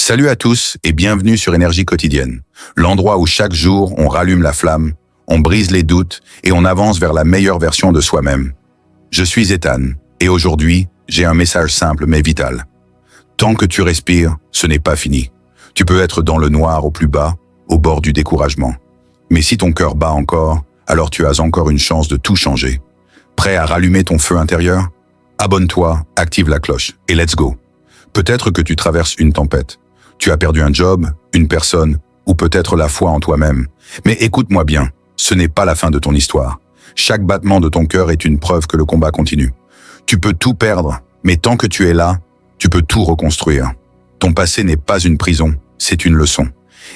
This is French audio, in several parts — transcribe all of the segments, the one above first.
Salut à tous et bienvenue sur Énergie quotidienne, l'endroit où chaque jour on rallume la flamme, on brise les doutes et on avance vers la meilleure version de soi-même. Je suis Ethan et aujourd'hui, j'ai un message simple mais vital. Tant que tu respires, ce n'est pas fini. Tu peux être dans le noir au plus bas, au bord du découragement. Mais si ton cœur bat encore, alors tu as encore une chance de tout changer. Prêt à rallumer ton feu intérieur? Abonne-toi, active la cloche et let's go. Peut-être que tu traverses une tempête. Tu as perdu un job, une personne, ou peut-être la foi en toi-même. Mais écoute-moi bien, ce n'est pas la fin de ton histoire. Chaque battement de ton cœur est une preuve que le combat continue. Tu peux tout perdre, mais tant que tu es là, tu peux tout reconstruire. Ton passé n'est pas une prison, c'est une leçon.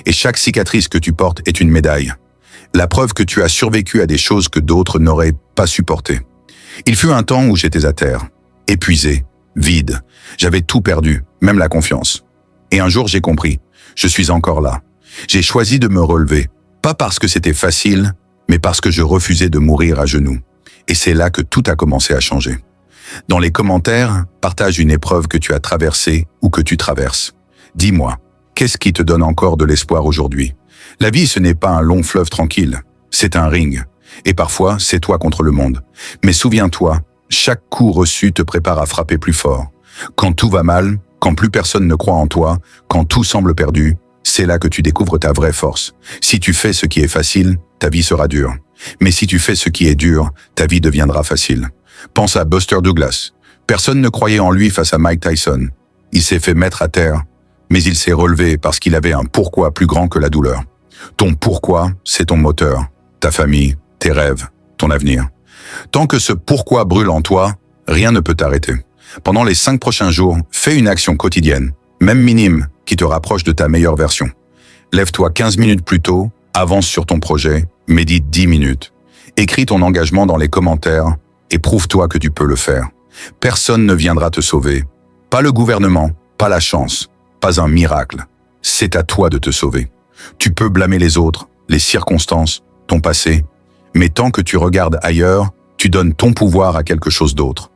Et chaque cicatrice que tu portes est une médaille. La preuve que tu as survécu à des choses que d'autres n'auraient pas supportées. Il fut un temps où j'étais à terre, épuisé, vide. J'avais tout perdu, même la confiance. Et un jour j'ai compris, je suis encore là. J'ai choisi de me relever, pas parce que c'était facile, mais parce que je refusais de mourir à genoux. Et c'est là que tout a commencé à changer. Dans les commentaires, partage une épreuve que tu as traversée ou que tu traverses. Dis-moi, qu'est-ce qui te donne encore de l'espoir aujourd'hui? La vie, ce n'est pas un long fleuve tranquille, c'est un ring. Et parfois, c'est toi contre le monde. Mais souviens-toi, chaque coup reçu te prépare à frapper plus fort. Quand tout va mal, quand plus personne ne croit en toi, quand tout semble perdu, c'est là que tu découvres ta vraie force. Si tu fais ce qui est facile, ta vie sera dure. Mais si tu fais ce qui est dur, ta vie deviendra facile. Pense à Buster Douglas. Personne ne croyait en lui face à Mike Tyson. Il s'est fait mettre à terre, mais il s'est relevé parce qu'il avait un pourquoi plus grand que la douleur. Ton pourquoi, c'est ton moteur, ta famille, tes rêves, ton avenir. Tant que ce pourquoi brûle en toi, rien ne peut t'arrêter. Pendant les 5 prochains jours, fais une action quotidienne, même minime, qui te rapproche de ta meilleure version. Lève-toi 15 minutes plus tôt, avance sur ton projet, médite 10 minutes. Écris ton engagement dans les commentaires et prouve-toi que tu peux le faire. Personne ne viendra te sauver. Pas le gouvernement, pas la chance, pas un miracle. C'est à toi de te sauver. Tu peux blâmer les autres, les circonstances, ton passé, mais tant que tu regardes ailleurs, tu donnes ton pouvoir à quelque chose d'autre.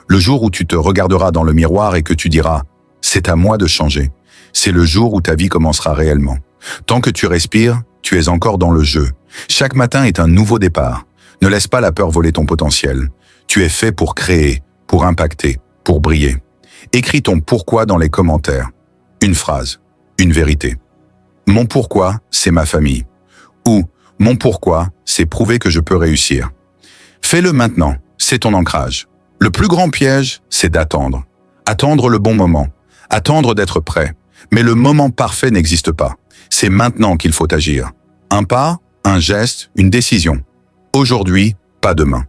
Le jour où tu te regarderas dans le miroir et que tu diras « c'est à moi de changer », c'est le jour où ta vie commencera réellement. Tant que tu respires, tu es encore dans le jeu. Chaque matin est un nouveau départ. Ne laisse pas la peur voler ton potentiel. Tu es fait pour créer, pour impacter, pour briller. Écris ton pourquoi dans les commentaires. Une phrase, une vérité. Mon pourquoi, c'est ma famille. Ou mon pourquoi, c'est prouver que je peux réussir. Fais-le maintenant, c'est ton ancrage. Le plus grand piège, c'est d'attendre. Attendre le bon moment. Attendre d'être prêt. Mais le moment parfait n'existe pas. C'est maintenant qu'il faut agir. Un pas, un geste, une décision. Aujourd'hui, pas demain.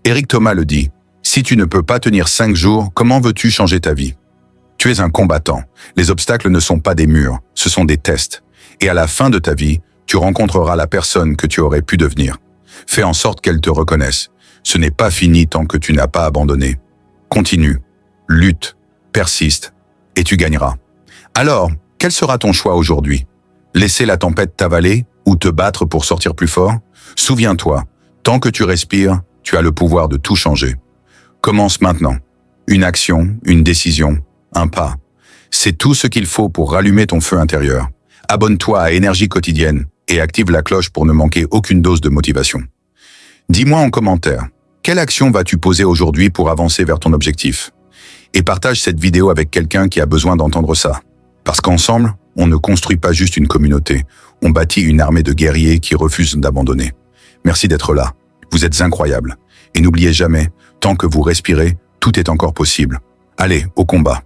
Éric Thomas le dit. Si tu ne peux pas tenir 5 jours, comment veux-tu changer ta vie? Tu es un combattant. Les obstacles ne sont pas des murs, ce sont des tests. Et à la fin de ta vie, tu rencontreras la personne que tu aurais pu devenir. Fais en sorte qu'elle te reconnaisse. Ce n'est pas fini tant que tu n'as pas abandonné. Continue, lutte, persiste, et tu gagneras. Alors, quel sera ton choix aujourd'hui? Laisser la tempête t'avaler ou te battre pour sortir plus fort? Souviens-toi, tant que tu respires, tu as le pouvoir de tout changer. Commence maintenant. Une action, une décision, un pas. C'est tout ce qu'il faut pour rallumer ton feu intérieur. Abonne-toi à Énergie quotidienne et active la cloche pour ne manquer aucune dose de motivation. Dis-moi en commentaire, quelle action vas-tu poser aujourd'hui pour avancer vers ton objectif? Et partage cette vidéo avec quelqu'un qui a besoin d'entendre ça. Parce qu'ensemble, on ne construit pas juste une communauté, on bâtit une armée de guerriers qui refusent d'abandonner. Merci d'être là, vous êtes incroyables. Et n'oubliez jamais, tant que vous respirez, tout est encore possible. Allez, au combat!